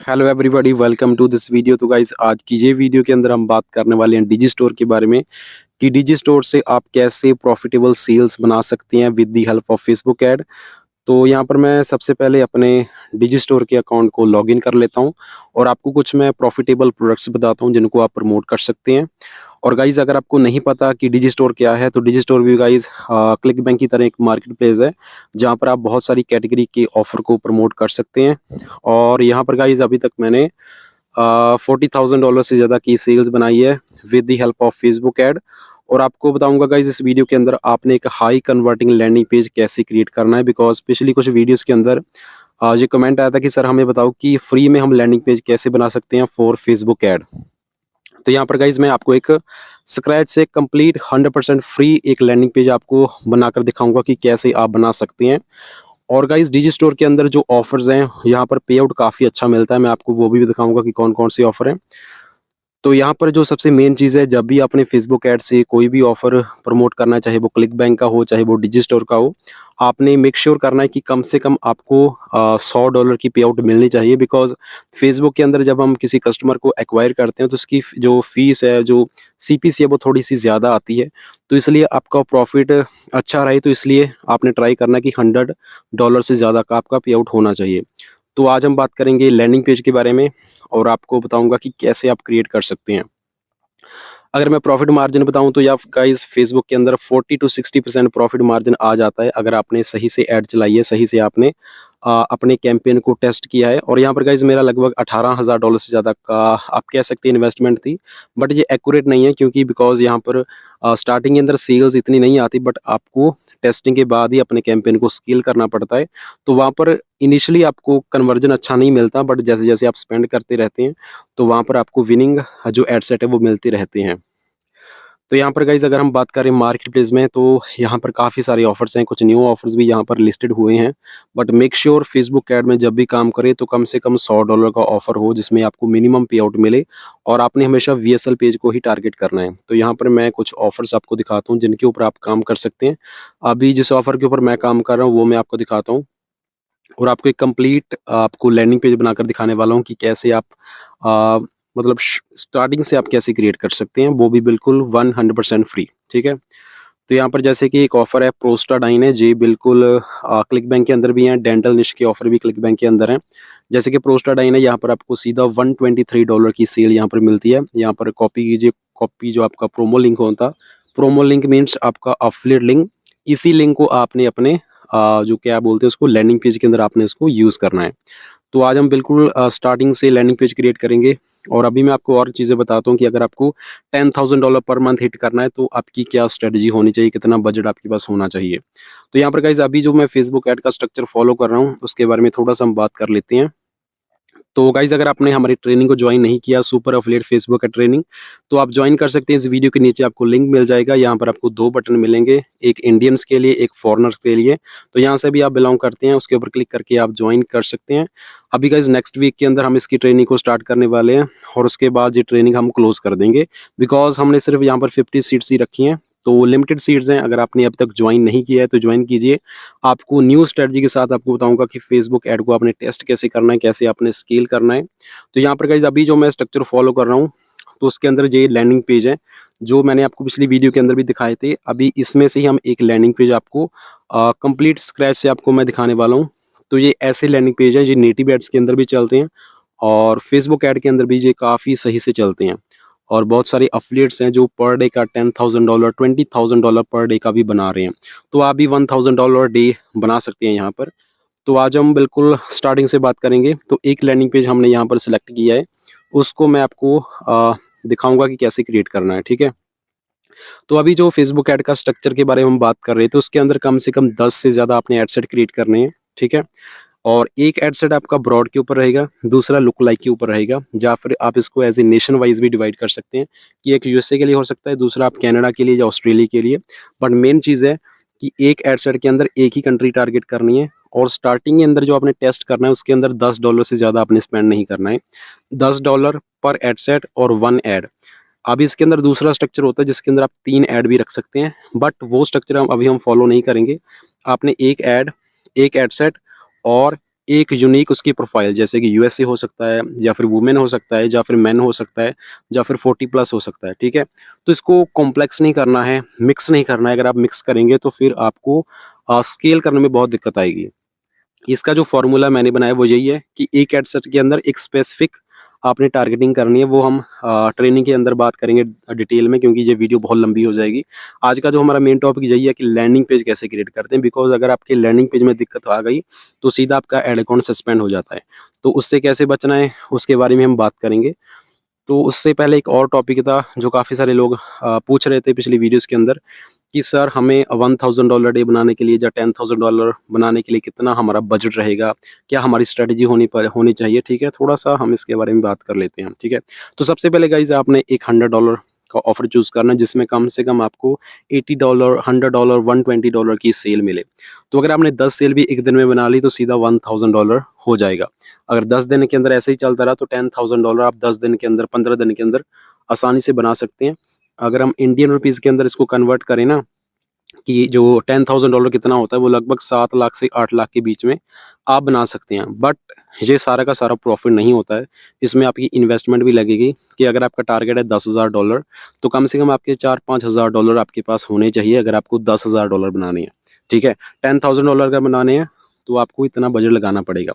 Hello everybody, welcome to this video. तो guys, आज की ये वीडियो के अंदर हम बात करने वाले हैं डिजी स्टोर के बारे में कि डिजी स्टोर से आप कैसे प्रॉफिटेबल सेल्स बना सकते हैं with the help of Facebook ad. तो यहाँ पर मैं सबसे पहले अपने डिजी स्टोर के अकाउंट को लॉगिन कर लेता हूँ और आपको कुछ मैं प्रॉफिटेबल प्रोडक्ट्स बताता हूँ जिनको आप प्रमोट कर सकते हैं। और गाइज़, अगर आपको नहीं पता कि डिजी स्टोर क्या है, तो डिजी स्टोर भी गाइज़ क्लिक बैंक की तरह एक मार्केट प्लेस है जहाँ पर आप बहुत सारी कैटेगरी के ऑफर को प्रमोट कर सकते हैं। और यहाँ पर गाइज़ अभी तक मैंने $40,000 से ज़्यादा की सेल्स बनाई है with the help of Facebook ad. और आपको बताऊंगा गाइज इस वीडियो के अंदर आपने एक हाई कन्वर्टिंग लैंडिंग पेज कैसे क्रिएट करना है, बिकॉज पिछली कुछ वीडियोस के अंदर ये कमेंट आया था कि सर हमें बताओ कि फ्री में हम लैंडिंग पेज कैसे बना सकते हैं फॉर फेसबुक ऐड। तो यहाँ पर गाइज मैं आपको एक स्क्रैच से कंप्लीट 100% फ्री एक लैंडिंग पेज आपको बनाकर दिखाऊंगा कि कैसे आप बना सकते हैं। और गाइस, डिजी स्टोर के अंदर जो ऑफर्स हैं यहाँ पर पे आउट काफ़ी अच्छा मिलता है। मैं आपको वो भी दिखाऊंगा कि कौन कौन से ऑफर हैं। तो यहाँ पर जो सबसे मेन चीज़ है, जब भी आपने फेसबुक ऐड से कोई भी ऑफर प्रमोट करना है, चाहे वो क्लिक बैंक का हो चाहे वो डिजी स्टोर का हो, आपने मेक श्योर करना है कि कम से कम आपको $100 की पे आउट मिलनी चाहिए। बिकॉज फेसबुक के अंदर जब हम किसी कस्टमर को एक्वायर करते हैं तो उसकी जो फीस है, जो सीपीसी है, वो थोड़ी सी ज़्यादा आती है। तो इसलिए आपका प्रॉफिट अच्छा रहे, तो इसलिए आपने ट्राई करना है कि $100 से ज़्यादा का आपका पे आउट होना चाहिए। तो आज हम बात करेंगे लैंडिंग पेज के बारे में और आपको बताऊंगा कि कैसे आप क्रिएट कर सकते हैं। अगर मैं प्रॉफिट मार्जिन बताऊं तो या गाइस, फेसबुक के अंदर 40 to 60% प्रॉफिट मार्जिन आ जाता है अगर आपने सही से ऐड चलाई है, सही से आपने अपने कैंपेन को टेस्ट किया है। और यहाँ पर गाइस मेरा लगभग $18,000 से ज़्यादा का आप कह सकते हैं इन्वेस्टमेंट थी। बट ये एक्यूरेट नहीं है, क्योंकि बिकॉज यहाँ पर स्टार्टिंग के अंदर सेल्स इतनी नहीं आती, बट आपको टेस्टिंग के बाद ही अपने कैंपेन को स्केल करना पड़ता है। तो वहाँ पर इनिशियली आपको कन्वर्जन अच्छा नहीं मिलता, बट जैसे जैसे आप स्पेंड करते रहते हैं तो वहाँ पर आपको विनिंग जो एड सेट है वो मिलते रहते हैं। तो यहाँ पर गाइज़ अगर हम बात करें मार्केट प्लेस में, तो यहाँ पर काफ़ी सारे ऑफर्स हैं, कुछ न्यू ऑफर्स भी यहाँ पर लिस्टेड हुए हैं। But make sure Facebook ad में जब भी काम करें तो कम से कम $100 का ऑफर हो जिसमें आपको मिनिमम पे आउट मिले। और आपने हमेशा वीएसएल पेज को ही टारगेट करना है। तो यहाँ पर मैं कुछ ऑफर्स आपको दिखाता हूँ जिनके ऊपर आप काम कर सकते हैं। अभी जिस ऑफर के ऊपर मैं काम कर रहा हूँ वो मैं आपको दिखाता हूँ और आपको एक कंप्लीट आपको लैंडिंग पेज बनाकर दिखाने वाला हूँ कि कैसे आप अ, मतलब स्टार्टिंग से आप कैसे क्रिएट कर सकते हैं, वो भी बिल्कुल 100% फ्री। ठीक है। तो यहाँ पर जैसे कि एक ऑफर है प्रोस्टाडाइन है जी, बिल्कुल क्लिक बैंक के अंदर भी है। डेंटल निश के ऑफर भी क्लिक बैंक के अंदर है। जैसे कि प्रोस्टाडाइन है, यहाँ पर आपको सीधा $123 की सेल यहाँ पर मिलती है। यहाँ पर कॉपी कीजिए, कॉपी जो आपका प्रोमो लिंक होता, प्रोमो लिंक मीन्स आपका अफिलिएट लिंक। इसी लिंक को आपने अपने जो क्या बोलते हैं उसको, लैंडिंग पेज के अंदर आपने उसको यूज़ करना है। तो आज हम बिल्कुल स्टार्टिंग से लैंडिंग पेज क्रिएट करेंगे। और अभी मैं आपको और चीज़ें बताता हूँ कि अगर आपको $10,000 पर मंथ हिट करना है तो आपकी क्या स्ट्रेटजी होनी चाहिए, कितना बजट आपके पास होना चाहिए। तो यहाँ पर गाइज अभी जो मैं फेसबुक ऐड का स्ट्रक्चर फॉलो कर रहा हूँ उसके बारे में थोड़ा सा हम बात कर लेते हैं। तो गाइज अगर आपने हमारी ट्रेनिंग को ज्वाइन नहीं किया, सुपर एफिलिएट फेसबुक का ट्रेनिंग, तो आप ज्वाइन कर सकते हैं। इस वीडियो के नीचे आपको लिंक मिल जाएगा। यहाँ पर आपको दो बटन मिलेंगे, एक इंडियंस के लिए, एक फॉरेनर्स के लिए। तो यहाँ से भी आप बिलोंग करते हैं उसके ऊपर क्लिक करके आप ज्वाइन कर सकते हैं। अभी गाइज नेक्स्ट वीक के अंदर हम इसकी ट्रेनिंग को स्टार्ट करने वाले हैं और उसके बाद ये ट्रेनिंग हम क्लोज कर देंगे। बिकॉज हमने सिर्फ यहाँ पर 50 सीट्स ही रखी हैं, तो लिमिटेड सीट्स हैं। अगर आपने अब तक ज्वाइन नहीं किया है तो ज्वाइन कीजिए। आपको न्यू स्ट्रेटजी के साथ आपको बताऊंगा कि फेसबुक ऐड को आपने टेस्ट कैसे करना है, कैसे आपने स्केल करना है। तो यहाँ पर गाइज अभी जो मैं स्ट्रक्चर फॉलो कर रहा हूँ तो उसके अंदर ये लैंडिंग पेज है जो मैंने आपको पिछली वीडियो के अंदर भी दिखाए थे। अभी इसमें से ही हम एक लैंडिंग पेज आपको कंप्लीट स्क्रैच से आपको मैं दिखाने वाला हूँ। तो ये ऐसे लैंडिंग पेज हैं, ये नेटिव एड्स के अंदर भी चलते हैं और फेसबुक ऐड के अंदर भी ये काफ़ी सही से चलते हैं। और बहुत सारे अफिलिएट्स हैं जो पर डे का $10,000 $20,000 पर डे का भी बना रहे हैं। तो आप भी $1,000 डे बना सकते हैं यहाँ पर। तो आज हम बिल्कुल स्टार्टिंग से बात करेंगे। तो एक लैंडिंग पेज हमने यहाँ पर सिलेक्ट किया है, उसको मैं आपको दिखाऊंगा कि कैसे क्रिएट करना है। ठीक है। तो अभी जो फेसबुक ऐड का स्ट्रक्चर के बारे में हम बात कर रहे थे, उसके अंदर कम से कम 10 से ज़्यादा आपने एड सेट क्रिएट करने हैं। ठीक है। और एक एड सेट आपका ब्रॉड के ऊपर रहेगा, दूसरा लुक लाइक के ऊपर रहेगा, या फिर आप इसको एज ए नेशन वाइज भी डिवाइड कर सकते हैं कि एक यूएसए के लिए हो सकता है, दूसरा आप कनाडा के लिए या ऑस्ट्रेलिया के लिए। बट मेन चीज़ है कि एक एड सेट के अंदर एक ही कंट्री टारगेट करनी है और स्टार्टिंग के अंदर जो आपने टेस्ट करना है उसके अंदर $10 से ज़्यादा आपने स्पेंड नहीं करना है। $10 पर एड सेट और 1 एड। अभी इसके अंदर दूसरा स्ट्रक्चर होता है जिसके अंदर आप 3 ऐड भी रख सकते हैं, बट वो स्ट्रक्चर हम अभी फॉलो नहीं करेंगे। आपने एक ऐड, एक एड सेट और एक यूनिक उसकी प्रोफाइल, जैसे कि यूएसए हो सकता है, या फिर वुमेन हो सकता है, या फिर मेन हो सकता है, या फिर 40 प्लस हो सकता है, ठीक है। तो इसको कॉम्प्लेक्स नहीं करना है, मिक्स नहीं करना है। अगर आप मिक्स करेंगे तो फिर आपको स्केल करने में बहुत दिक्कत आएगी। इसका जो फ़ॉर्मूला मैंने बनाया वो यही है कि एक एड सेट के अंदर एक स्पेसिफ़िक आपने टारगेटिंग करनी है। वो हम ट्रेनिंग के अंदर बात करेंगे डिटेल में, क्योंकि ये वीडियो बहुत लंबी हो जाएगी। आज का जो हमारा मेन टॉपिक यही है कि लैंडिंग पेज कैसे क्रिएट करते हैं, बिकॉज़ अगर आपके लैंडिंग पेज में दिक्कत आ गई तो सीधा आपका एड अकाउंट सस्पेंड हो जाता है। तो उससे कैसे बचना है उसके बारे में हम बात करेंगे। तो उससे पहले एक और टॉपिक था जो काफ़ी सारे लोग पूछ रहे थे पिछली वीडियोज़ के अंदर कि सर हमें $1000 डे बनाने के लिए या $10,000 बनाने के लिए कितना हमारा बजट रहेगा? क्या हमारी स्ट्रैटेजी होनी चाहिए, ठीक है? थोड़ा-सा हम इसके बारे में बात कर लेते हैं, ठीक है? तो सबसे पहले गाइज़ आपने एक $100 का ऑफ़र चूज़ करना है, जिसमें कम से कम आपको $80, $100, $120 की सेल मिले। तो अगर आपने 10 सेल भी एक दिन में बना ली तो सीधा $1000 हो जाएगा। अगर 10 दिन के अंदर ऐसे ही चलता रहा तो $10,000 आप 10 दिन के अंदर, 15 दिन के अंदर आसानी से बना सकते हैं। अगर हम इंडियन रुपीज़ के अंदर इसको कन्वर्ट करें ना, कि जो $10,000 कितना होता है, वो लगभग 7 लाख से 8 लाख के बीच में आप बना सकते हैं। बट ये सारा का सारा प्रॉफ़िट नहीं होता है। इसमें आपकी इन्वेस्टमेंट भी लगेगी कि अगर आपका टारगेट है $10,000 तो कम से कम आपके 4-5 हज़ार डॉलर आपके पास होने चाहिए अगर आपको $10,000 बनाने हैं, ठीक है? $10,000 अगर बनाने हैं तो आपको इतना बजट लगाना पड़ेगा।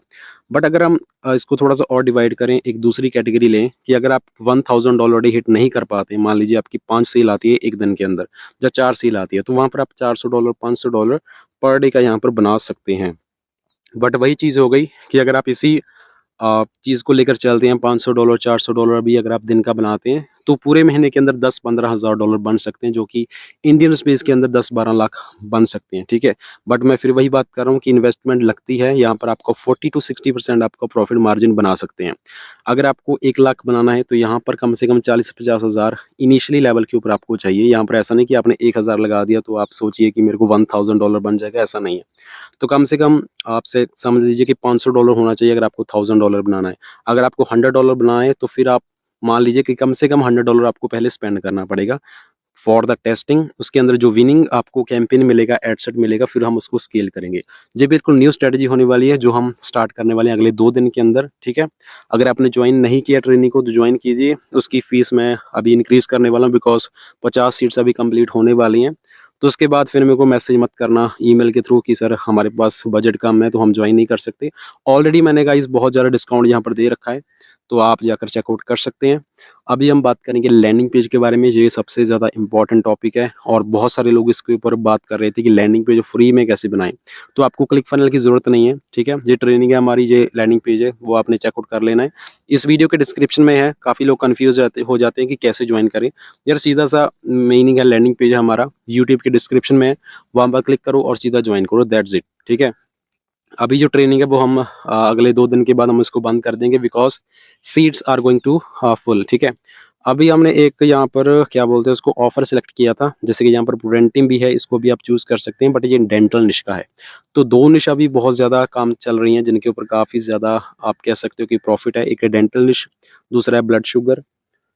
बट अगर हम इसको थोड़ा-सा और डिवाइड करें, एक दूसरी कैटेगरी लें कि अगर आप $1000 डे हिट नहीं कर पाते, मान लीजिए आपकी 5 सेल आती है 1 दिन के अंदर, या 4 सेल आती है, तो वहाँ पर आप $400, $500 पर डे का यहाँ पर बना सकते हैं। बट वही चीज़ हो गई कि अगर आप इसी चीज़ को लेकर चलते हैं, $500, $400 भी अगर आप दिन का बनाते हैं, तो पूरे महीने के अंदर 10-15 हज़ार डॉलर बन सकते हैं, जो कि इंडियन रुपीज़ के अंदर 10-12 लाख बन सकते हैं, ठीक है? बट मैं फिर वही बात कर रहा हूँ कि इन्वेस्टमेंट लगती है, यहाँ पर आपको 40 टू 60% आपका प्रॉफिट मार्जिन बना सकते हैं। अगर आपको 1 लाख बनाना है, तो यहाँ पर कम से कम 40-50 हज़ार इनिशियली लेवल के ऊपर आपको चाहिए। यहाँ पर ऐसा नहीं कि आपने 1000 लगा दिया, तो आप सोचिए कि मेरे को $1000 बन जाएगा, ऐसा नहीं है। तो कम से कम आपसे समझ लीजिए कि $500 होना चाहिए अगर आपको $1000 बनाना है। अगर आपको $100 बनाना है तो फिर आप मान लीजिए कि कम से कम $100 आपको पहले स्पेंड करना पड़ेगा फॉर द टेस्टिंग। उसके अंदर जो विनिंग आपको कैंपेन मिलेगा, एडसेट मिलेगा, फिर हम उसको स्केल करेंगे। ये बिल्कुल न्यू स्ट्रैटेजी होने वाली है जो हम स्टार्ट करने वाले हैं अगले 2 दिन के अंदर, ठीक है? अगर आपने ज्वाइन नहीं किया ट्रेनिंग को तो ज्वाइन कीजिए। उसकी फीस मैं अभी इंक्रीज़ करने वाला हूँ, बिकॉज़ 50 सीट्स अभी कंप्लीट होने वाली हैं। तो उसके बाद फिर मेरे को मैसेज मत करना ईमेल के थ्रू कि सर हमारे पास बजट कम है तो हम ज्वाइन नहीं कर सकते। ऑलरेडी मैंने गाइस बहुत ज़्यादा डिस्काउंट यहाँ पर दे रखा है, तो आप जाकर चेकआउट कर सकते हैं। अभी हम बात करेंगे लैंडिंग पेज के बारे में। ये सबसे ज़्यादा इम्पोर्टेंट टॉपिक है और बहुत सारे लोग इसके ऊपर बात कर रहे थे कि लैंडिंग पेज फ्री में कैसे बनाएं। तो आपको क्लिक फनल की ज़रूरत नहीं है, ठीक है? ये ट्रेनिंग है हमारी, ये लैंडिंग पेज है वो आपने चेकआउट कर लेना है। इस वीडियो के डिस्क्रिप्शन में है। काफ़ी लोग कन्फ्यूज हो जाते हैं कि कैसे ज्वाइन करें। यार सीधा सा मीनिंग है, लैंडिंग पेज है हमारा, यूट्यूब के डिस्क्रिप्शन में है, वहाँ पर क्लिक करो और सीधा ज्वाइन करो, दैट्स इट, ठीक है? अभी जो ट्रेनिंग है वो हम अगले 2 दिन के बाद हम इसको बंद कर देंगे, because seats are going to full, ठीक है? अभी हमने एक यहाँ पर क्या बोलते हैं उसको ऑफ़र सेलेक्ट किया था, जैसे कि यहाँ पर प्रिवेंटिव भी है, इसको भी आप चूज़ कर सकते हैं, बट ये डेंटल निश का है। तो 2 निश अभी बहुत ज़्यादा काम चल रही हैं जिनके ऊपर काफ़ी ज़्यादा आप कह सकते हो कि प्रॉफ़िट है। एक है डेंटल निश, दूसरा है ब्लड शुगर,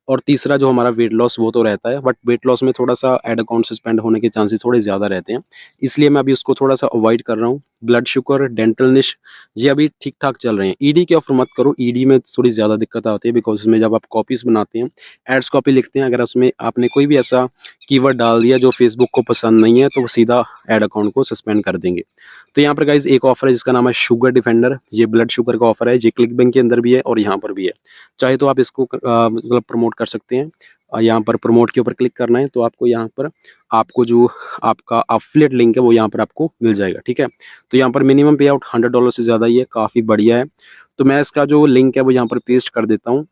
और तीसरा जो हमारा वेट लॉस वो तो रहता है, बट वेट लॉस में थोड़ा-सा ऐड अकाउंट सस्पेंड होने के चांसेस थोड़े ज़्यादा रहते हैं। इसलिए मैं अभी उसको थोड़ा-सा अवॉइड कर रहा हूँ। ब्लड शुगर, डेंटल निश ये अभी ठीक-ठाक चल रहे हैं। ईडी की ऑफ़र मत करो, ईडी में थोड़ी ज़्यादा दिक्कत आती है, बिकॉज़ उसमें जब आप कॉपीज़ बनाते हैं, एड्स कॉपी लिखते हैं, अगर उसमें आपने कोई भी ऐसा कीवर्ड डाल दिया जो फेसबुक को पसंद नहीं है, तो वो सीधा ऐड अकाउंट को सस्पेंड कर देंगे। तो यहाँ पर गाइज़ एक ऑफ़र है जिसका नाम है शुगर डिफेंडर। ये ब्लड शुगर का ऑफ़र है, ये क्लिक बैंक के अंदर भी है और यहाँ पर भी है। चाहे तो आप इसको मतलब प्रमोट कर सकते हैं। यहाँ पर प्रमोट के ऊपर क्लिक करना है तो आपको यहाँ पर आपको जो आपका एफिलिएट लिंक है वो यहाँ पर आपको मिल जाएगा, ठीक है? तो यहाँ पर मिनिमम पे आउट $100 से ज़्यादा ही है, काफ़ी बढ़िया है। तो मैं इसका जो लिंक है वो यहाँ पर पेस्ट कर देता हूँ।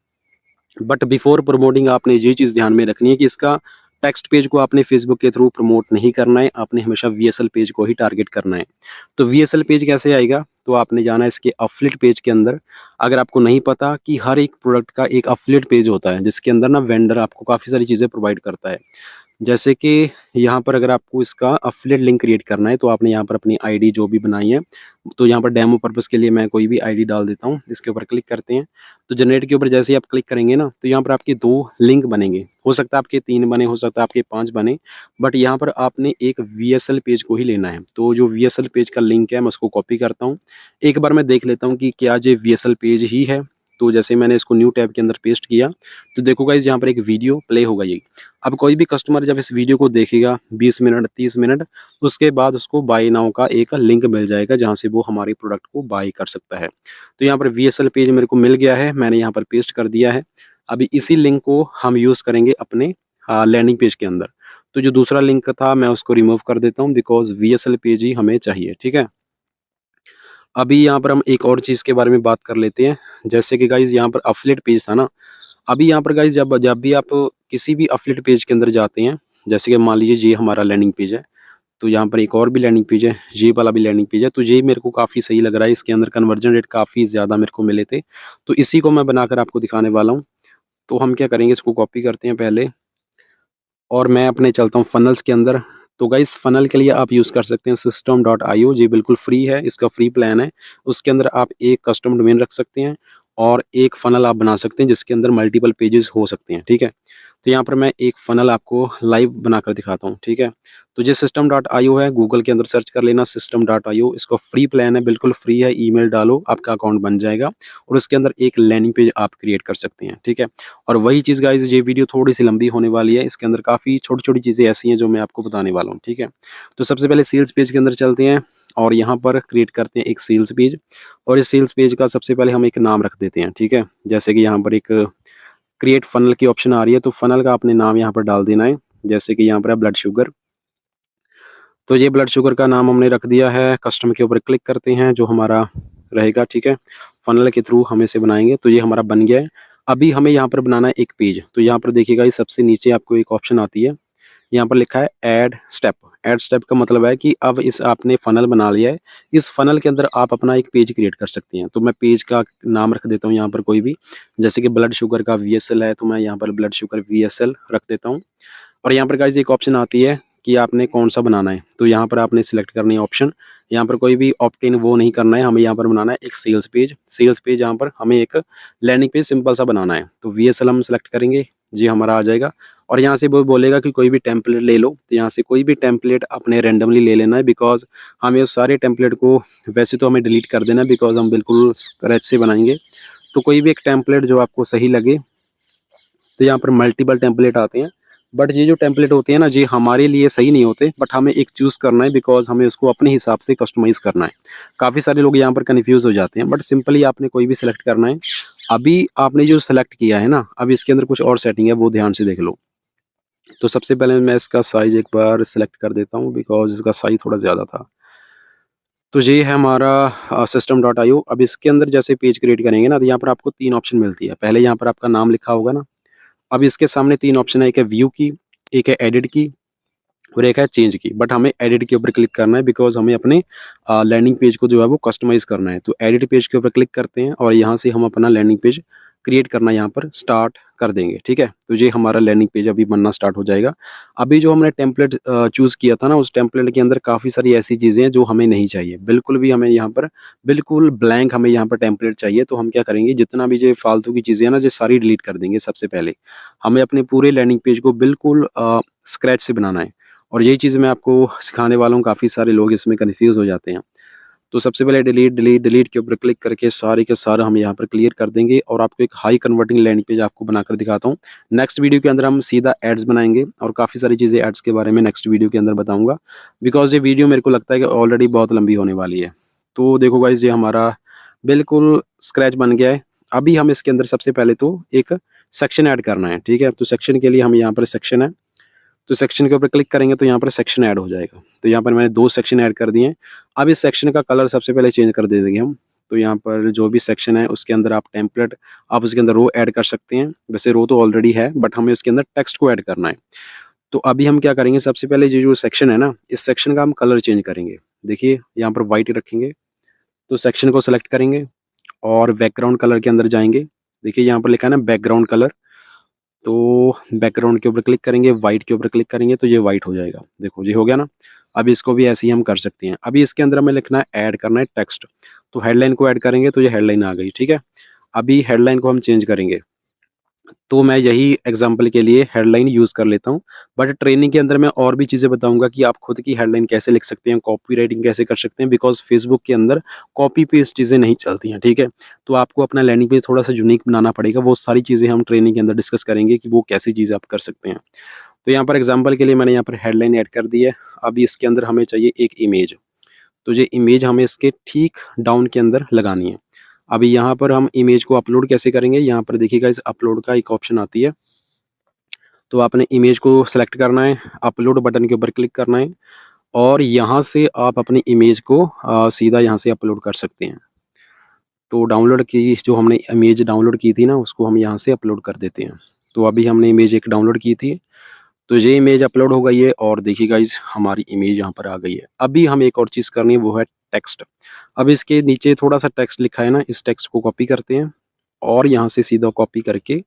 बट बिफोर प्रमोटिंग आपने ये चीज़ ध्यान में रखनी है कि इसका टेक्स्ट पेज को आपने फेसबुक के थ्रू प्रमोट नहीं करना है, आपने हमेशा वीएसएल पेज को ही टारगेट करना है। तो वीएसएल पेज कैसे आएगा? तो आपने जाना है इसके एफिलिएट पेज के अंदर। अगर आपको नहीं पता कि हर एक प्रोडक्ट का एक एफिलिएट पेज होता है जिसके अंदर ना वेंडर आपको काफ़ी सारी चीज़ें प्रोवाइड करता है। जैसे कि यहाँ पर अगर आपको इसका एफिलिएट लिंक क्रिएट करना है तो आपने यहाँ पर अपनी आईडी जो भी बनाई है, तो यहाँ पर डेमो पर्पस के लिए मैं कोई भी आईडी डाल देता हूँ। इसके ऊपर क्लिक करते हैं, तो जनरेट के ऊपर जैसे ही आप क्लिक करेंगे ना, तो यहाँ पर आपके 2 लिंक बनेंगे। हो सकता है आपके 3 बने, हो सकता है आपके 5 बने, बट यहाँ पर आपने एक वीएसएल पेज को ही लेना है। तो जो वीएसएल पेज का लिंक है मैं उसको कॉपी करता हूँ। एक बार मैं देख लेता हूँ कि क्या ये वीएसएल पेज ही है। तो जैसे मैंने इसको न्यू टैब के अंदर पेस्ट किया, तो देखो गाइस यहाँ पर एक वीडियो प्ले होगा ये। अब कोई भी कस्टमर जब इस वीडियो को देखेगा 20 मिनट 30 मिनट, उसके बाद उसको बाय नाउ का एक लिंक मिल जाएगा जहाँ से वो हमारे प्रोडक्ट को बाय कर सकता है। तो यहाँ पर वीएसएल पेज मेरे को मिल गया है, मैंने यहाँ पर पेस्ट कर दिया है। अभी इसी लिंक को हम यूज़ करेंगे अपने लैंडिंग पेज के अंदर। तो जो दूसरा लिंक था मैं उसको रिमूव कर देता हूँ, बिकॉज़ वीएसएल पेज ही हमें चाहिए, ठीक है। अभी यहाँ पर हम एक और चीज़ के बारे में बात कर लेते हैं। जैसे कि गाइज़ यहाँ पर एफिलिएट पेज था ना, अभी यहाँ पर गाइज़ जब जब भी आप किसी भी एफिलिएट पेज के अंदर जाते हैं, जैसे कि मान लीजिए ये हमारा लैंडिंग पेज है, तो यहाँ पर एक और भी लैंडिंग पेज है, ये वाला भी लैंडिंग पेज है, तो ये मेरे को काफ़ी सही लग रहा है। इसके अंदर कन्वर्जन रेट काफ़ी ज़्यादा मेरे को मिले थे, तो इसी को मैं बनाकर आपको दिखाने वाला हूँ। तो हम क्या करेंगे, इसको कॉपी करते हैं पहले, और मैं अपने चलता हूँ फ़नल्स के अंदर। तो गाइस फ़नल के लिए आप यूज़ कर सकते हैं system.io, ये बिल्कुल फ्री है, इसका फ्री प्लान है। उसके अंदर आप एक कस्टम डोमेन रख सकते हैं और एक फ़नल आप बना सकते हैं जिसके अंदर मल्टीपल पेजेस हो सकते हैं, ठीक है। तो यहाँ पर मैं एक फ़नल आपको लाइव बनाकर दिखाता हूँ, ठीक है। तो ये system.io है, गूगल के अंदर सर्च कर लेना system.io, इसका फ्री प्लान है, बिल्कुल फ्री है। ईमेल डालो, आपका अकाउंट बन जाएगा और उसके अंदर एक लैंडिंग पेज आप क्रिएट कर सकते हैं, ठीक है। और वही चीज़ गाइज़, ये वीडियो थोड़ी-सी लंबी होने वाली है, इसके अंदर काफ़ी छोटी-छोटी चीज़ें ऐसी हैं जो मैं आपको बताने वाला हूँ, ठीक है। तो सबसे पहले सेल्स पेज के अंदर चलते हैं और यहाँ पर क्रिएट करते हैं एक सेल्स पेज, और इस सेल्स पेज का सबसे पहले हम एक नाम रख देते हैं, ठीक है। जैसे कि यहाँ पर एक क्रिएट फ़नल की ऑप्शन आ रही है, तो फ़नल का आपने नाम यहाँ पर डाल देना है। जैसे कि यहाँ पर है ब्लड शुगर, तो ये ब्लड शुगर का नाम हमने रख दिया है। कस्टम के ऊपर क्लिक करते हैं, जो हमारा रहेगा, ठीक है। फ़नल के थ्रू हम इसे बनाएँगे, तो ये हमारा बन गया है। अभी हमें यहाँ पर बनाना है एक पेज, तो यहाँ पर देखिएगा ये सबसे नीचे आपको एक ऑप्शन आती है, यहाँ पर लिखा है ऐड स्टेप। ऐड स्टेप का मतलब है कि अब इस आपने फ़नल बना लिया है, इस फ़नल के अंदर आप अपना एक पेज क्रिएट कर सकते हैं। तो मैं पेज का नाम रख देता हूँ यहाँ पर कोई भी, जैसे कि ब्लड शुगर का वीएसएल है, तो मैं यहाँ पर ब्लड शुगर वीएसएल रख देता हूँ। और यहाँ पर गाइज़ एक ऑप्शन आती है कि आपने कौन-सा बनाना है, तो यहाँ पर आपने सिलेक्ट करनी है ऑप्शन। यहाँ पर कोई भी ऑप्ट इन वो नहीं करना है, हमें यहाँ पर बनाना है एक सेल्स पेज। सेल्स पेज यहाँ पर हमें एक लैंडिंग पेज सिंपल सा बनाना है, तो वीएसएल हम सिलेक्ट करेंगे, जी हमारा आ जाएगा। और यहाँ से वो बोलेगा कि कोई भी टेम्पलेट ले लो, तो यहाँ से कोई भी टेम्पलेट आपने रैंडमली ले लेना है, बिकॉज़ हमें उस सारे टेम्पलेट को वैसे तो हमें डिलीट कर देना है, बिकॉज़ हम बिल्कुल स्क्रैच से बनाएँगे। तो कोई भी एक टेम्पलेट जो आपको सही लगे, तो यहाँ पर मल्टीपल टेम्पलेट आते हैं, बट ये जो टेम्पलेट होते हैं ना, ये हमारे लिए सही नहीं होते, बट हमें एक चूज़ करना है, बिकॉज़ हमें उसको अपने हिसाब से कस्टमाइज़ करना है। काफ़ी सारे लोग यहाँ पर कन्फ्यूज़ हो जाते हैं, बट सिंपली आपने कोई भी सिलेक्ट करना है। अभी आपने जो सिलेक्ट किया है ना, अब इसके अंदर कुछ और सेटिंग है, वो ध्यान से देख लो। तो सबसे पहले मैं इसका साइज़ एक बार सिलेक्ट कर देता हूँ, बिकॉज़ इसका साइज़ थोड़ा ज़्यादा था। तो ये है हमारा system.io। अब इसके अंदर जैसे पेज क्रिएट करेंगे ना, तो यहाँ पर आपको 3 ऑप्शन मिलती है। पहले यहाँ पर आपका नाम लिखा होगा ना, अब इसके सामने 3 ऑप्शन है, एक है व्यू की, एक है एडिट की और एक है चेंज की। बट हमें एडिट के ऊपर क्लिक करना है, बिकॉज़ हमें अपने लैंडिंग पेज को जो है वो कस्टमाइज़ करना है। तो एडिट पेज के ऊपर क्लिक करते हैं और यहाँ से हम अपना लैंडिंग पेज क्रिएट करना यहाँ पर स्टार्ट कर देंगे, ठीक है। तो ये हमारा लैंडिंग पेज अभी बनना स्टार्ट हो जाएगा। अभी जो हमने टेम्पलेट चूज़ किया था ना, उस टेम्पलेट के अंदर काफ़ी सारी ऐसी चीज़ें हैं जो हमें नहीं चाहिए। बिल्कुल भी हमें यहाँ पर बिल्कुल ब्लैंक हमें यहाँ पर टेम्पलेट चाहिए। तो हम क्या करेंगे, जितना भी ये फालतू की चीज़ें हैं ना, ये सारी डिलीट कर देंगे सबसे पहले। हमें अपने पूरे लैंडिंग पेज को बिल्कुल स्क्रैच से बनाना है। और यही चीज़ मैं आपको सिखाने वाला हूँ, काफ़ी सारे लोग इसमें कन्फ्यूज़ हो जाते हैं। तो सबसे पहले डिलीट, डिलीट, डिलीट के ऊपर क्लिक करके सारे के सारा हम यहाँ पर क्लियर कर देंगे और आपको एक हाई कन्वर्टिंग लैंडिंग पेज आपको बनाकर दिखाता हूँ। नेक्स्ट वीडियो के अंदर हम सीधा एड्स बनाएँगे और काफ़ी सारी चीज़ें एड्स के बारे में नेक्स्ट वीडियो के अंदर बताऊँगा। बिकॉज़ ये वीडियो मेरे को लगता है कि ऑलरेडी बहुत लंबी होने वाली है। तो देखो गाइज़, ये हमारा बिल्कुल स्क्रैच बन गया है। अभी हम इसके अंदर सबसे पहले तो एक सेक्शन ऐड करना है, ठीक है? तो सेक्शन के लिए हम यहाँ पर सेक्शन है, तो सेक्शन के ऊपर क्लिक करेंगे तो यहाँ पर सेक्शन ऐड हो जाएगा। तो यहाँ पर मैंने 2 सेक्शन ऐड कर दिए हैं। अब इस सेक्शन का कलर सबसे पहले चेंज कर दे देंगे हम। तो यहाँ पर जो भी सेक्शन है उसके अंदर आप टेम्पलेट, आप उसके अंदर रो ऐड कर सकते हैं। वैसे रो तो ऑलरेडी है, बट हमें उसके अंदर टेक्स्ट को ऐड करना है। तो अभी हम क्या करेंगे, सबसे पहले ये जो सेक्शन है ना, इस सेक्शन का हम कलर चेंज करेंगे। देखिए यहाँ पर व्हाइट रखेंगे, तो सेक्शन को सेलेक्ट करेंगे और बैकग्राउंड कलर के अंदर जाएँगे। देखिए यहाँ पर लिखा है ना बैकग्राउंड कलर, तो बैकग्राउंड के ऊपर क्लिक करेंगे, वाइट के ऊपर क्लिक करेंगे तो ये वाइट हो जाएगा। देखो ये हो गया ना। अब इसको भी ऐसे ही हम कर सकते हैं। अभी इसके अंदर हमें लिखना है, ऐड करना है टेक्स्ट। तो हेडलाइन को ऐड करेंगे तो ये हेडलाइन आ गई, ठीक है। अभी हेडलाइन को हम चेंज करेंगे। तो मैं यही एग्जांपल के लिए हेडलाइन यूज़ कर लेता हूँ। बट ट्रेनिंग के अंदर मैं और भी चीज़ें बताऊँगा कि आप खुद की हेडलाइन कैसे लिख सकते हैं, कॉपी राइटिंग कैसे कर सकते हैं, बिकॉज़ फेसबुक के अंदर कॉपी पेस्ट चीज़ें नहीं चलती हैं, ठीक है? तो आपको अपना लैंडिंग पेज थोड़ा-सा यूनिक बनाना पड़ेगा, वो सारी चीज़ें हम ट्रेनिंग के अंदर डिस्कस करेंगे कि वो कैसी चीज़ें आप कर सकते हैं। तो यहाँ पर एग्जांपल के लिए मैंने यहाँ पर हेडलाइन ऐड कर दी है। अभी इसके अंदर हमें चाहिए एक इमेज। तो ये इमेज हमें इसके ठीक डाउन के अंदर लगानी है। अभी यहाँ पर हम इमेज को अपलोड कैसे करेंगे, यहाँ पर देखिएगा इस अपलोड का एक ऑप्शन आती है। तो आपने इमेज को सेलेक्ट करना है, अपलोड बटन के ऊपर क्लिक करना है और यहाँ से आप अपनी इमेज को सीधा यहाँ से अपलोड कर सकते हैं। तो डाउनलोड की जो हमने इमेज डाउनलोड की थी ना, उसको हम यहाँ से अपलोड कर देते हैं। तो अभी हमने इमेज एक डाउनलोड की थी, तो ये इमेज अपलोड हो गई है और देखिए गाइस हमारी इमेज यहाँ पर आ गई है। अभी हमें एक और चीज़ करनी है, वो है टेक्स्ट। अब इसके नीचे थोड़ा-सा टेक्स्ट लिखा है ना, इस टेक्स्ट को कॉपी करते हैं और यहाँ से सीधा कॉपी करके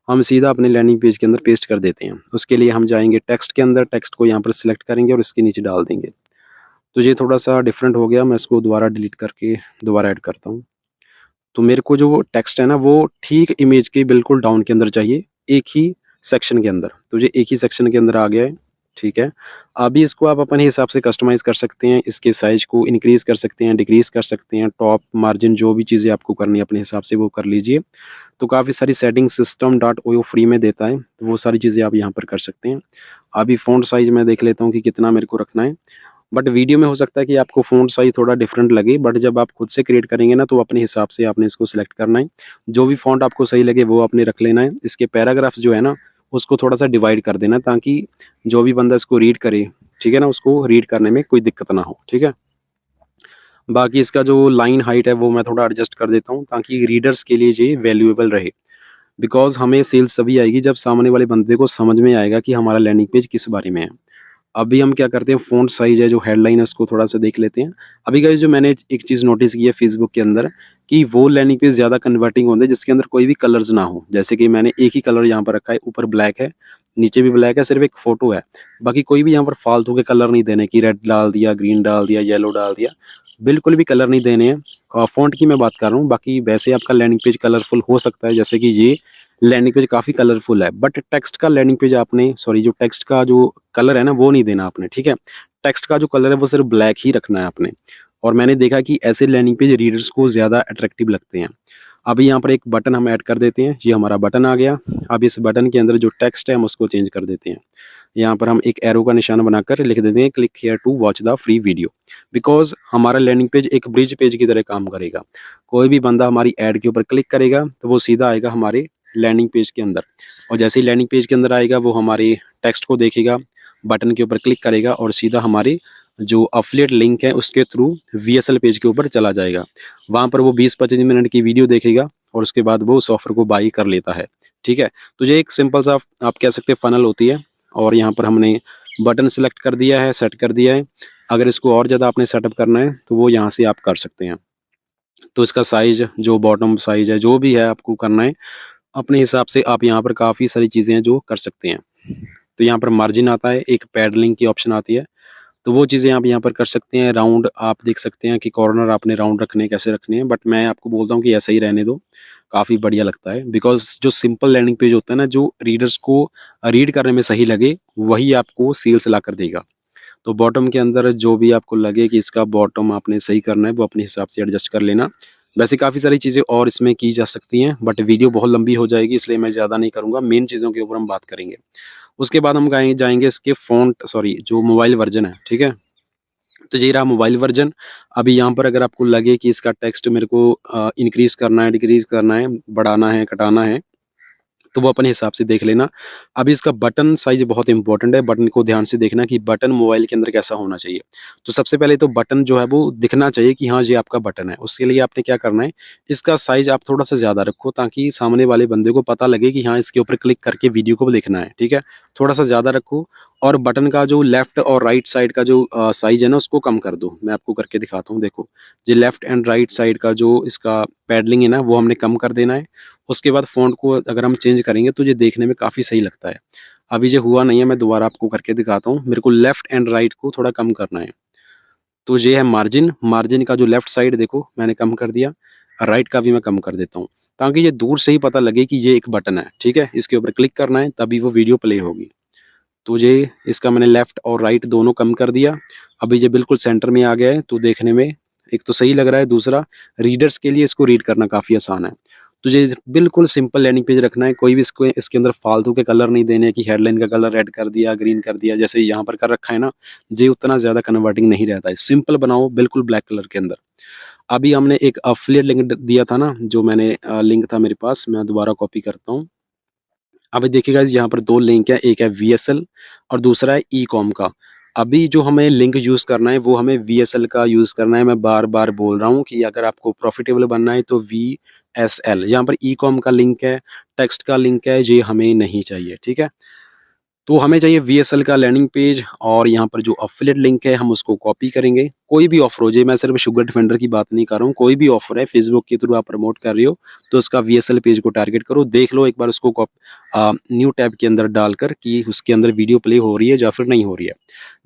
हम सीधा अपने लैंडिंग पेज के अंदर पेस्ट कर देते हैं। उसके लिए हम जाएँगे टेक्स्ट के अंदर, टेक्स्ट को यहाँ पर सिलेक्ट करेंगे और इसके नीचे डाल देंगे। तो ये थोड़ा-सा डिफरेंट हो गया, मैं इसको दोबारा डिलीट करके दोबारा ऐड करता हूँ। तो मेरे को जो टेक्स्ट है ना, वो ठीक इमेज के बिल्कुल डाउन के अंदर चाहिए, एक ही सेक्शन के अंदर। तो ये एक ही सेक्शन के अंदर आ गया है, ठीक है। अभी इसको आप अपने हिसाब से कस्टमाइज़ कर सकते हैं, इसके साइज़ को इंक्रीज़ कर सकते हैं, डिक्रीज़ कर सकते हैं, टॉप मार्जिन जो भी चीज़ें आपको करनी है अपने हिसाब से वो कर लीजिए। तो काफ़ी सारी setting system dot OYO free में देता है, तो वो सारी चीज़ें आप यहाँ पर कर सकते हैं। अभी फ़ॉन्ट साइज़ मैं देख लेता हूँ कि कितना मेरे को रखना है। बट वीडियो में हो सकता है कि आपको फ़ॉन्ट साइज़ थोड़ा डिफरेंट लगे, बट जब आप खुद से क्रिएट करेंगे ना, तो अपने हिसाब से आपने इसको सिलेक्ट करना है। जो भी फ़ॉन्ट आपको सही लगे वो आपने रख लेना है। इसके पैराग्राफ्स जो है ना, उसको थोड़ा-सा डिवाइड कर देना ताकि जो भी बंदा इसको रीड करे, ठीक है ना, उसको रीड करने में कोई दिक्कत ना हो, ठीक है? बाकी इसका जो लाइन हाइट है वो मैं थोड़ा एडजस्ट कर देता हूँ ताकि रीडर्स के लिए ये वैल्यूएबल रहे। बिकॉज़ हमें सेल्स तभी आएगी जब सामने वाले बंदे को समझ में आएगा कि हमारा लैंडिंग पेज किस बारे में है। अभी हम क्या करते हैं, फ़ॉन्ट साइज़ है, जो हेडलाइन है उसको थोड़ा-सा देख लेते हैं। अभी गाइस जो मैंने एक चीज़ नोटिस की है फ़ेसबुक के अंदर कि वो लैंडिंग पेज ज़्यादा कन्वर्टिंग होते हैं जिसके अंदर कोई भी कलर्स ना हो। जैसे कि मैंने एक ही कलर यहाँ पर रखा है, ऊपर ब्लैक है, नीचे भी ब्लैक है, सिर्फ़ एक फ़ोटो है। बाकी कोई भी यहाँ पर फ़ालतू के कलर नहीं देने कि रेड डाल दिया, ग्रीन डाल दिया, येलो डाल दिया, बिल्कुल भी कलर नहीं देने हैं। फ़ॉन्ट की मैं बात कर रहा हूँ, बाकी वैसे आपका लैंडिंग पेज कलरफुल हो सकता है, जैसे कि ये लैंडिंग पेज काफ़ी कलरफुल है, बट टेक्स्ट का लैंडिंग पेज आपने सॉरी जो टेक्स्ट का जो कलर है ना, वो नहीं देना आपने, ठीक है? टेक्स्ट का जो कलर है वो सिर्फ़ ब्लैक ही रखना है आपने। और मैंने देखा कि ऐसे लैंडिंग पेज रीडर्स को ज़्यादा अट्रैक्टिव लगते हैं। अभी यहाँ पर एक बटन हम ऐड कर देते हैं, ये हमारा बटन आ गया। अब इस बटन के अंदर जो टेक्स्ट है हम उसको चेंज कर देते हैं। यहाँ पर हम एक एरो का निशान बनाकर लिख देते हैं, click here to watch the free video. Because हमारा लैंडिंग पेज एक ब्रिज पेज की तरह काम करेगा। कोई भी बंदा हमारी ऐड के ऊपर क्लिक करेगा तो वो सीधा आएगा हमारे लैंडिंग पेज के अंदर और जैसे ही लैंडिंग पेज के अंदर आएगा वो हमारे टेक्स्ट को देखेगा, बटन के ऊपर क्लिक करेगा और सीधा हमारे जो एफिलिएट लिंक है उसके थ्रू वीएसएल पेज के ऊपर चला जाएगा। वहाँ पर वो 20-25 मिनट की वीडियो देखेगा और उसके बाद वो उस ऑफ़र को बाय कर लेता है, ठीक है? तो ये एक सिंपल सा आप कह सकते हैं फ़नल होती है और यहाँ पर हमने बटन सेलेक्ट कर दिया है, सेट कर दिया है। अगर इसको और ज़्यादा आपने सेटअप करना है तो वो यहाँ से आप कर सकते हैं। तो इसका साइज़ जो बॉटम साइज़ है, जो भी है आपको करना है, अपने हिसाब से आप यहाँ पर काफ़ी सारी चीज़ें हैं जो कर सकते हैं। तो यहाँ पर मार्जिन आता है, एक पैडलिंग की ऑप्शन आती है, तो वो चीज़ें आप यहाँ पर कर सकते हैं। राउंड आप देख सकते हैं कि कॉर्नर आपने राउंड रखने हैं, कैसे रखने हैं, बट मैं आपको बोलता हूँ कि ऐसा ही रहने दो, काफ़ी बढ़िया लगता है। बिकॉज़ जो सिंपल लैंडिंग पेज होता है ना, जो रीडर्स को रीड करने में सही लगे, वही आपको सेल्स ला कर देगा। तो बॉटम के अंदर जो भी आपको लगे कि इसका बॉटम आपने सही करना है, वो अपने हिसाब से एडजस्ट कर लेना। वैसे काफ़ी सारी चीज़ें और इसमें की जा सकती हैं, बट वीडियो बहुत लंबी हो जाएगी इसलिए मैं ज़्यादा नहीं करूँगा, मेन चीज़ों के ऊपर हम बात करेंगे। उसके बाद हम गाएँ जाएँगे इसके फ़ॉन्ट सॉरी जो मोबाइल वर्ज़न है, ठीक है? तो ये रहा मोबाइल वर्ज़न। अभी यहाँ पर अगर आपको लगे कि इसका टेक्स्ट मेरे को इंक्रीज़ करना है, डिक्रीज़ करना है, बढ़ाना है, घटाना है, तो वो अपने हिसाब से देख लेना। अभी इसका बटन साइज़ बहुत इम्पोर्टेंट है, बटन को ध्यान से देखना कि बटन मोबाइल के अंदर कैसा होना चाहिए। तो सबसे पहले तो बटन जो है वो दिखना चाहिए कि हाँ, ये आपका बटन है। उसके लिए आपने क्या करना है, इसका साइज़ आप थोड़ा-सा ज़्यादा रखो ताकि सामने वाले बंदे को पता लगे कि हाँ, इसके ऊपर क्लिक करके वीडियो को देखना है, ठीक है? थोड़ा-सा ज़्यादा रखो और बटन का जो लेफ्ट और राइट साइड का जो साइज़ है ना उसको कम कर दो। मैं आपको करके दिखाता हूँ, देखो। ये लेफ्ट एंड राइट साइड का जो इसका पैडलिंग है ना वो हमने कम कर देना है। उसके बाद फ़ॉन्ट को अगर हम चेंज करेंगे तो ये देखने में काफ़ी सही लगता है। अभी ये हुआ नहीं है, मैं दोबारा आपको करके दिखाता हूँ। मेरे को लेफ्ट एंड राइट को थोड़ा कम करना है। तो ये है मार्जिन, मार्जिन का जो लेफ्ट साइड देखो मैंने कम कर दिया, राइट का भी मैं कम कर देता हूँ, ताकि ये दूर से ही पता लगे कि ये एक बटन है, ठीक है? इसके ऊपर क्लिक करना है तभी वो वीडियो प्ले होगी। तो ये इसका मैंने लेफ्ट और राइट दोनों कम कर दिया। अभी ये बिल्कुल सेंटर में आ गया है, तो देखने में एक तो सही लग रहा है, दूसरा रीडर्स के लिए इसको रीड करना काफ़ी आसान है। तो ये बिल्कुल सिंपल लैंडिंग पेज रखना है, कोई भी इसको इसके अंदर फालतू के कलर नहीं देने कि हेडलाइन का कलर रेड कर दिया, ग्रीन कर दिया, जैसे यहाँ पर कर रखा है ना, ये उतना ज़्यादा कन्वर्टिंग नहीं रहता है। सिंपल बनाओ बिल्कुल ब्लैक कलर के अंदर। अभी हमने एक एफिलिएट लिंक दिया था ना, जो मैंने लिंक था मेरे पास, मैं दोबारा कॉपी करता हूँ। अभी देखिए गाइस यहाँ पर 2 लिंक है, एक है वीएसएल और दूसरा है ई-कॉम का। अभी जो हमें लिंक यूज़ करना है वो हमें वीएसएल का यूज़ करना है। मैं बार-बार बोल रहा हूँ कि अगर आपको प्रॉफिटेबल बनना है तो वीएसएल। यहाँ पर ई-कॉम का लिंक है, टेक्स्ट का लिंक है, ये हमें नहीं चाहिए, ठीक है? तो हमें चाहिए वीएसएल का लैंडिंग पेज और यहाँ पर जो एफिलिएट लिंक है हम उसको कॉपी करेंगे। कोई भी ऑफ़र हो जाए, मैं सिर्फ शुगर डिफेंडर की बात नहीं कर रहा हूँ, कोई भी ऑफ़र है फेसबुक के थ्रू आप प्रमोट कर रहे हो, तो उसका वीएसएल पेज को टारगेट करो, देख लो एक बार उसको न्यू टैब के अंदर डालकर कि उसके अंदर वीडियो प्ले हो रही है या फिर नहीं हो रही है।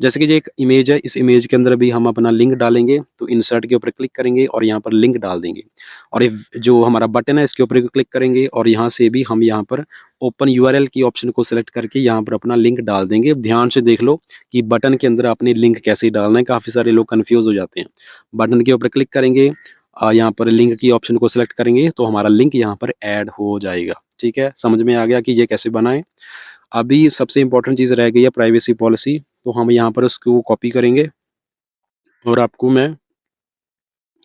जैसे कि ये एक इमेज है, इस इमेज के अंदर भी हम अपना लिंक डालेंगे, तो इंसर्ट के ऊपर क्लिक करेंगे और यहाँ पर लिंक डाल देंगे। और ये जो हमारा बटन है इसके ऊपर भी क्लिक करेंगे और यहाँ से भी हम यहाँ पर ओपन यूआरएल की ऑप्शन को सेलेक्ट करके यहाँ पर अपना लिंक डाल देंगे। ध्यान से देख लो कि बटन के अंदर आपने लिंक कैसे डालना है, काफ़ी सारे लोग कन्फ्यूज़ हो जाते हैं। बटन के ऊपर क्लिक करेंगे, यहाँ पर लिंक की ऑप्शन को सेलेक्ट करेंगे तो हमारा लिंक यहाँ पर ऐड हो जाएगा। ठीक है, समझ में आ गया कि ये कैसे बनाएँ? अभी सबसे इम्पोर्टेंट चीज़ रह गई है प्राइवेसी पॉलिसी, तो हम यहाँ पर उसको कॉपी करेंगे और आपको मैं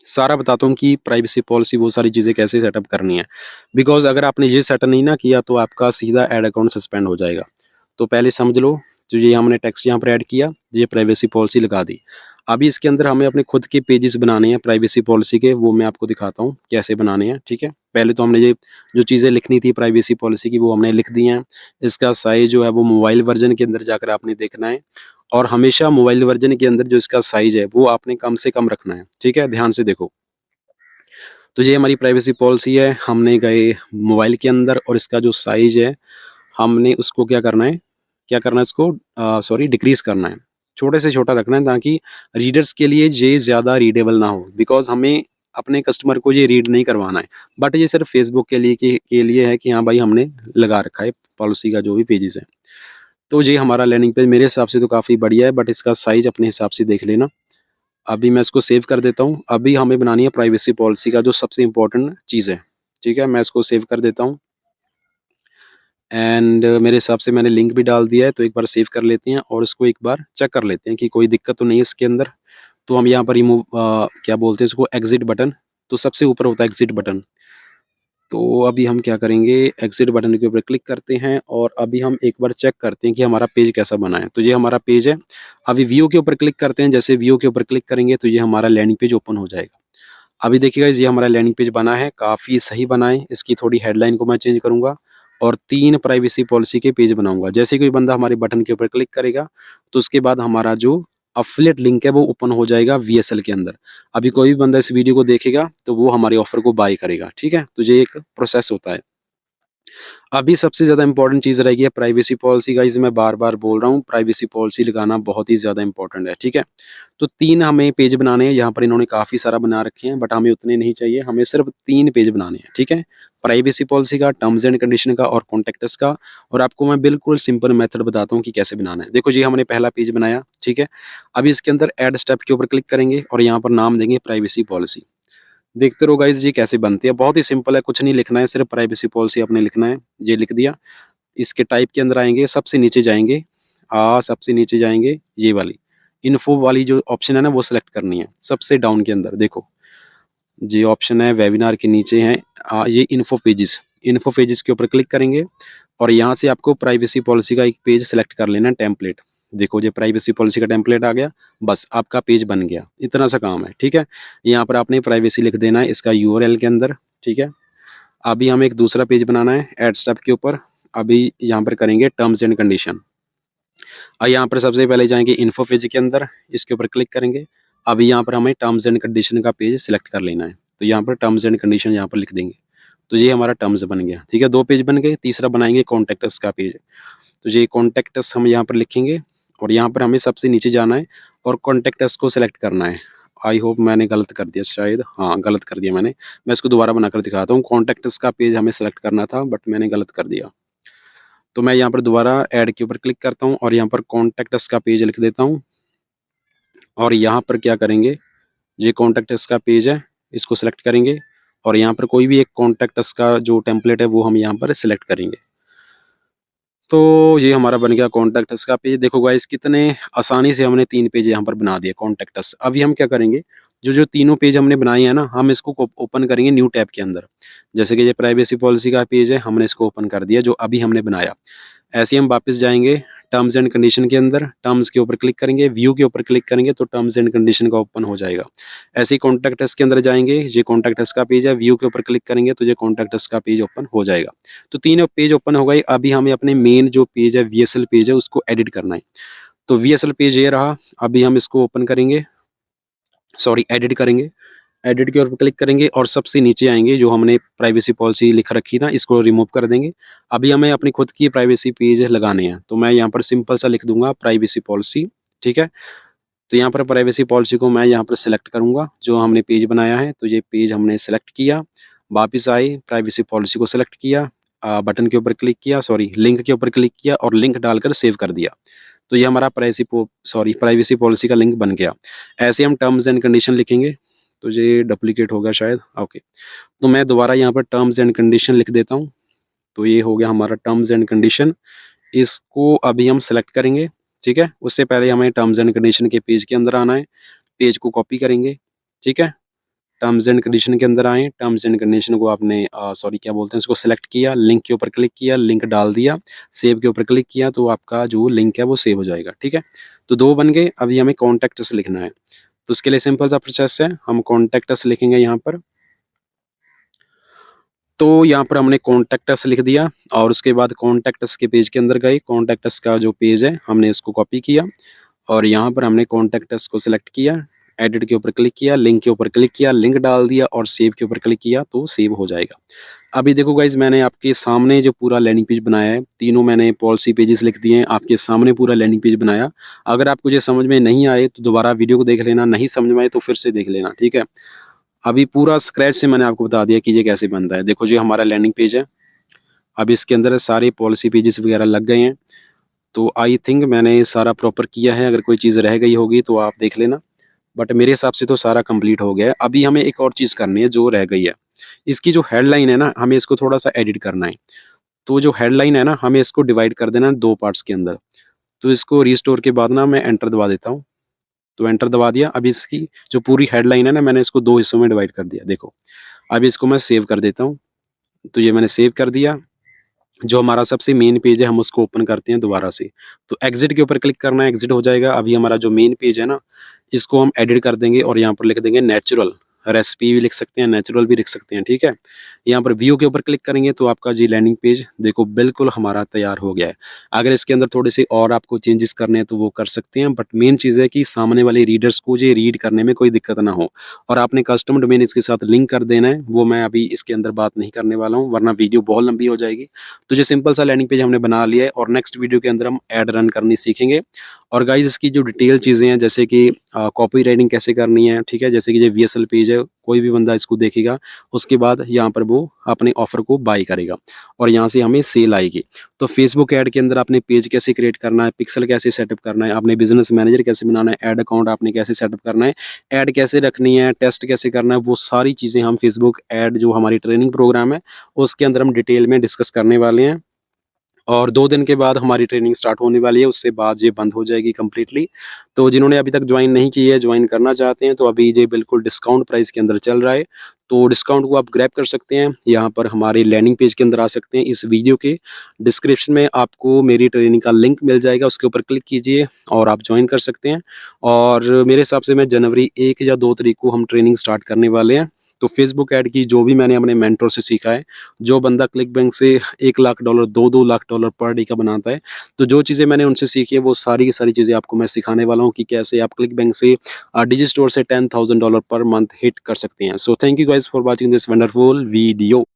सारा बताता हूँ कि प्राइवेसी पॉलिसी वो सारी चीज़ें कैसे सेटअप करनी है। बिकॉज़ अगर आपने ये सेटअप नहीं ना किया तो आपका सीधा ऐड अकाउंट सस्पेंड हो जाएगा। तो पहले समझ लो, जो ये हमने टेक्स्ट यहाँ पर ऐड किया, ये प्राइवेसी पॉलिसी लगा दी। अभी इसके अंदर हमें अपने खुद के पेजेस बनाने हैं प्राइवेसी पॉलिसी के, वो मैं आपको दिखाता हूँ कैसे बनाने हैं, ठीक है? पहले तो हमने ये जो चीज़ें लिखनी थी प्राइवेसी पॉलिसी की वो हमने लिख दी हैं। इसका साइज़ जो है वो मोबाइल वर्ज़न के अंदर जाकर आपने देखना है और हमेशा मोबाइल वर्ज़न के अंदर जो इसका साइज़ है वो आपने कम से कम रखना है, ठीक है? ध्यान से देखो। तो ये हमारी प्राइवेसी पॉलिसी है, हमने गए मोबाइल के अंदर और इसका जो साइज़ है, हमने उसको क्या करना है इसको सॉरी डिक्रीज़ करना है। छोटे से छोटा रखना है ताकि रीडर्स के लिए ये ज़्यादा रीडेबल ना हो, बिकॉज़ हमें अपने कस्टमर को ये रीड नहीं करवाना है। बट ये सिर्फ़ फेसबुक के लिए है कि हाँ भाई हमने लगा रखा है पॉलिसी का जो भी पेजेज़ है। तो ये हमारा लैंडिंग पेज मेरे हिसाब से तो काफ़ी बढ़िया है, बट इसका साइज़ अपने हिसाब से देख लेना। अभी मैं इसको सेव कर देता हूँ। अभी हमें बनानी है प्राइवेसी पॉलिसी का जो सबसे इम्पोर्टेंट चीज़ है, ठीक है? मैं इसको सेव कर देता हूँ एंड मेरे हिसाब से मैंने लिंक भी डाल दिया है, तो एक बार सेव कर लेते हैं और इसको एक बार चेक कर लेते हैं कि कोई दिक्कत तो नहीं है इसके अंदर। तो हम यहाँ पर रिमूव क्या बोलते हैं इसको एग्ज़िट बटन, तो सबसे ऊपर होता है एग्ज़िट बटन। तो अभी हम क्या करेंगे, एग्ज़िट बटन के ऊपर क्लिक करते हैं और अभी हम एक बार चेक करते हैं कि हमारा पेज कैसा बना है। तो ये हमारा पेज है। अभी व्यू के ऊपर क्लिक करते हैं, जैसे व्यू के ऊपर क्लिक करेंगे तो ये हमारा लैंडिंग पेज ओपन हो जाएगा। अभी देखिए गाइस ये हमारा लैंडिंग पेज बना है, काफ़ी सही बना है। इसकी थोड़ी हेडलाइन को मैं चेंज करूँगा और 3 प्राइवेसी पॉलिसी के पेज बनाऊँगा। जैसे कोई बंदा हमारे बटन के ऊपर क्लिक करेगा, तो उसके बाद हमारा जो एफिलिएट लिंक है वो ओपन हो जाएगा वीएसएल के अंदर। अभी कोई भी बंदा इस वीडियो को देखेगा, तो वो हमारे ऑफ़र को बाय करेगा, ठीक है? तो ये एक प्रोसेस होता है। अभी सबसे ज़्यादा इम्पोर्टेंट चीज़ रहेगी है प्राइवेसी पॉलिसी गाइज़, मैं बार-बार बोल रहा हूँ, प्राइवेसी पॉलिसी लगाना बहुत ही ज़्यादा इम्पोर्टेंट है, ठीक है? तो 3 हमें पेज बनाने हैं, यहाँ पर इन्होंने काफ़ी सारा बना रखे हैं, बट हमें उतने नहीं चाहिए, हमें सिर्फ 3 पेज बनाने हैं, ठीक है? प्राइवेसी पॉलिसी का, टर्म्स एंड कंडीशन का और कॉन्टैक्ट अस का। और आपको मैं बिल्कुल सिंपल मेथड बताता हूँ कि कैसे बनाना है। देखो जी, हमने पहला पेज बनाया, ठीक है? अभी इसके अंदर ऐड स्टेप के ऊपर क्लिक करेंगे और यहाँ पर नाम देंगे प्राइवेसी पॉलिसी। देखते रहो गाइज़ ये कैसे बनती है, बहुत ही सिंपल है, कुछ नहीं लिखना है, सिर्फ प्राइवेसी पॉलिसी आपने लिखना है, ये लिख दिया। इसके टाइप के अंदर आएँगे, सबसे नीचे जाएँगे, सबसे नीचे जाएँगे, ये वाली, इन्फो वाली जो ऑप्शन है ना वो सेलेक्ट करनी है, सबसे डाउन के अंदर देखो, ये ऑप्शन है वेबिनार के नीचे है ये इन्फो पेजेस के ऊपर क्लिक करेंगे और यहाँ से आपको प्राइवेसी पॉलिसी का एक पेज सेलेक्ट कर लेना है टेम्पलेट। देखो ये प्राइवेसी पॉलिसी का टेम्पलेट आ गया, बस आपका पेज बन गया, इतना सा काम है, ठीक है? यहाँ पर आपने प्राइवेसी लिख देना है इसका यूआरएल के अंदर, ठीक है? अभी हमें एक दूसरा पेज बनाना है ऐड स्टेप के ऊपर, अभी यहाँ पर करेंगे टर्म्स एंड कंडीशन। यहाँ पर सबसे पहले जाएंगे इन्फो पेज के अंदर, इसके ऊपर क्लिक करेंगे। अभी यहाँ पर हमें टर्म्स एंड कंडीशन का पेज सिलेक्ट कर लेना है, तो यहाँ पर टर्म्स एंड कंडीशन यहाँ पर लिख देंगे। तो ये हमारा टर्म्स बन गया, ठीक है। 2 पेज बन गए। तीसरा बनाएंगे कॉन्टैक्ट अस का पेज। तो ये कॉन्टैक्ट अस हम यहाँ पर लिखेंगे और यहाँ पर हमें सबसे नीचे जाना है और कॉन्टैक्ट अस को सिलेक्ट करना है। आई होप मैंने गलत कर दिया शायद, हाँ गलत कर दिया मैंने। मैं इसको दोबारा बनाकर दिखाता हूँ। कॉन्टैक्ट अस का पेज हमें सेलेक्ट करना था बट मैंने गलत कर दिया। तो मैं यहाँ पर दोबारा ऐड के ऊपर क्लिक करता हूँ और यहाँ पर कॉन्टैक्ट अस का पेज लिख देता हूँ। और यहाँ पर क्या करेंगे, ये कॉन्टैक्ट अस का पेज है, इसको सिलेक्ट करेंगे और यहाँ पर कोई भी एक कॉन्टैक्ट अस का जो टेम्पलेट है वो हम यहाँ पर सिलेक्ट करेंगे। तो ये हमारा बन गया कॉन्टैक्ट अस का पेज। देखो गाइस कितने आसानी से हमने 3 पेज यहाँ पर बना दिए कॉन्टैक्ट अस। अभी हम क्या करेंगे, जो तीनों पेज हमने बनाए हैं ना, हम इसको ओपन करेंगे न्यू टैब के अंदर। जैसे कि ये प्राइवेसी पॉलिसी का पेज है, हमने इसको ओपन कर दिया जो अभी हमने बनाया। ऐसे ही हम वापस जाएंगे टर्म्स एंड कंडीशन के अंदर, टर्म्स के ऊपर क्लिक करेंगे, व्यू के ऊपर क्लिक करेंगे तो टर्म्स एंड कंडीशन का ओपन हो जाएगा। ऐसे ही कॉन्टैक्ट अस के अंदर जाएंगे, ये कॉन्टैक्ट अस का पेज है, व्यू के ऊपर क्लिक करेंगे तो ये कॉन्टैक्ट अस का पेज ओपन हो जाएगा। तो तीनों पेज ओपन हो गए। अभी हमें अपने मेन जो पेज है वीएसएल पेज है उसको एडिट करना है। तो वीएसएल पेज ये रहा। अभी हम इसको ओपन करेंगे, सॉरी एडिट करेंगे। एडिट के ऊपर क्लिक करेंगे और सबसे नीचे आएंगे, जो हमने प्राइवेसी पॉलिसी लिख रखी ना इसको रिमूव कर देंगे। अभी हमें अपनी खुद की प्राइवेसी पेज लगाने हैं, तो मैं यहाँ पर सिंपल सा लिख दूंगा प्राइवेसी पॉलिसी, ठीक है। तो यहाँ पर प्राइवेसी पॉलिसी को मैं यहाँ पर सिलेक्ट करूंगा, जो हमने पेज बनाया है। तो ये पेज हमने सेलेक्ट किया, वापिस आए, प्राइवेसी पॉलिसी को सिलेक्ट किया, बटन के ऊपर क्लिक किया, सॉरी लिंक के ऊपर क्लिक किया और लिंक डालकर सेव कर दिया। तो ये हमारा प्राइवेसी पॉलिसी का लिंक बन गया। ऐसे हम टर्म्स एंड कंडीशन लिखेंगे। तो ये डुप्लीकेट हो गया शायद, ओके। तो मैं दोबारा यहाँ पर टर्म्स एंड कंडीशन लिख देता हूँ। तो ये हो गया हमारा टर्म्स एंड कंडीशन। इसको अभी हम सेलेक्ट करेंगे, ठीक है। उससे पहले हमें टर्म्स एंड कंडीशन के पेज के अंदर आना है। पेज को कॉपी करेंगे, ठीक है। टर्म्स एंड कंडीशन के अंदर आए, टर्म्स एंड कंडीशन को आपने सॉरी क्या बोलते हैं उसको सेलेक्ट किया, लिंक के ऊपर क्लिक किया, लिंक डाल दिया, सेव के ऊपर क्लिक किया तो आपका जो लिंक है वो सेव हो जाएगा, ठीक है। तो 2 बन गए। अभी हमें कॉन्टैक्ट अस लिखना है, तो उसके लिए सिंपल सा प्रोसेस है, हम कॉन्टैक्ट अस लिखेंगे यहाँ पर। तो यहाँ पर हमने कॉन्टैक्ट अस लिख दिया और उसके बाद कॉन्टैक्ट अस के पेज के अंदर गए। कॉन्टैक्ट अस का जो पेज है हमने इसको कॉपी किया और यहाँ पर हमने कॉन्टैक्ट अस को सिलेक्ट किया, एडिट के ऊपर क्लिक किया, लिंक के ऊपर क्लिक किया, लिंक डाल दिया और सेव के ऊपर क्लिक किया तो सेव हो जाएगा। अभी देखो गाइज मैंने आपके सामने जो पूरा लैंडिंग पेज बनाया है, तीनों मैंने पॉलिसी पेजेस लिख दिए हैं, आपके सामने पूरा लैंडिंग पेज बनाया। अगर आपको ये समझ में नहीं आए तो दोबारा वीडियो को देख लेना, नहीं समझ में आए तो फिर से देख लेना, ठीक है। अभी पूरा स्क्रैच से मैंने आपको बता दिया कि ये कैसे बनता है। देखो जी हमारा लैंडिंग पेज है, अब इसके अंदर सारे पॉलिसी पेजेस वगैरह लग गए हैं। तो आई थिंक मैंने सारा प्रॉपर किया है, अगर कोई चीज़ रह गई होगी तो आप देख लेना, बट मेरे हिसाब से तो सारा कंप्लीट हो गया है। अभी हमें एक और चीज़ करनी है जो रह गई है, इसकी जो हेडलाइन है ना हमें इसको थोड़ा सा एडिट करना है। तो जो हेडलाइन है ना हमें इसको डिवाइड कर देना है 2 पार्ट्स के अंदर। तो इसको रीस्टोर के बाद ना मैं एंटर दबा देता हूँ। तो एंटर दबा दिया। अब इसकी जो पूरी हेडलाइन है ना मैंने इसको 2 हिस्सों में डिवाइड कर दिया, देखो। अब इसको मैं सेव कर देता हूँ। तो ये मैंने सेव कर दिया। जो हमारा सबसे मेन पेज है हम उसको ओपन करते हैं दोबारा से। तो एग्जिट के ऊपर क्लिक करना है, एग्जिट हो जाएगा। अभी हमारा जो मेन पेज है ना इसको हम एडिट कर देंगे और यहाँ पर लिख देंगे नेचुरल। रेसिपी भी लिख सकते हैं, नेचुरल भी लिख सकते हैं, ठीक है। यहाँ पर व्यू के ऊपर क्लिक करेंगे तो आपका जी लैंडिंग पेज देखो बिल्कुल हमारा तैयार हो गया है। अगर इसके अंदर थोड़े से और आपको चेंजेस करने हैं तो वो कर सकते हैं, बट मेन चीज़ है कि सामने वाले रीडर्स को ये रीड करने में कोई दिक्कत ना हो। और आपने कस्टम डोमेन इसके साथ लिंक कर देना है, वो मैं अभी इसके अंदर बात नहीं करने वाला हूँ वरना वीडियो बहुत लंबी हो जाएगी। तो जो सिंपल सा लैंडिंग पेज हमने बना लिया है और नेक्स्ट वीडियो के अंदर हम ऐड रन करनी सीखेंगे। और गाइज इसकी जो डिटेल चीज़ें हैं जैसे कि कॉपी राइटिंग कैसे करनी है, ठीक है। जैसे कि ये वीएसएल पेज है, कोई भी बंदा इसको देखेगा उसके बाद यहाँ पर वो अपने ऑफर को बाय करेगा और यहाँ से हमें सेल आएगी। तो फेसबुक ऐड के अंदर आपने पेज कैसे क्रिएट करना है, पिक्सल कैसे सेटअप करना है, आपने बिजनेस मैनेजर कैसे बनाना है, ऐड अकाउंट आपने कैसे सेटअप करना है, ऐड कैसे रखनी है, टेस्ट कैसे करना है, वो सारी चीज़ें हम फेसबुक ऐड जो हमारी ट्रेनिंग प्रोग्राम है उसके अंदर हम डिटेल में डिस्कस करने वाले हैं। और 2 दिन के बाद हमारी ट्रेनिंग स्टार्ट होने वाली है, उससे बाद ये बंद हो जाएगी कंप्लीटली। तो जिन्होंने अभी तक ज्वाइन नहीं की है, ज्वाइन करना चाहते हैं तो अभी ये बिल्कुल डिस्काउंट प्राइस के अंदर चल रहा है। तो डिस्काउंट को आप ग्रैब कर सकते हैं, यहाँ पर हमारे लैंडिंग पेज के अंदर आ सकते हैं। इस वीडियो के डिस्क्रिप्शन में आपको मेरी ट्रेनिंग का लिंक मिल जाएगा, उसके ऊपर क्लिक कीजिए और आप ज्वाइन कर सकते हैं। और मेरे हिसाब से मैं जनवरी 1 या 2 तारीख को हम ट्रेनिंग स्टार्ट करने वाले हैं। तो फेसबुक ऐड की जो भी मैंने अपने मेंटर से सीखा है, जो बंदा क्लिक बैंक से $1,00,000 2-2 लाख डॉलर पर डे का बनाता है, तो जो चीज़ें मैंने उनसे सीखी है वो सारी की सारी चीज़ें आपको मैं सिखाने वाला हूँ कि कैसे आप क्लिक बैंक से डिजी स्टोर से $10,000 पर मंथ हिट कर सकते हैं। So thank you guys for watching this wonderful video.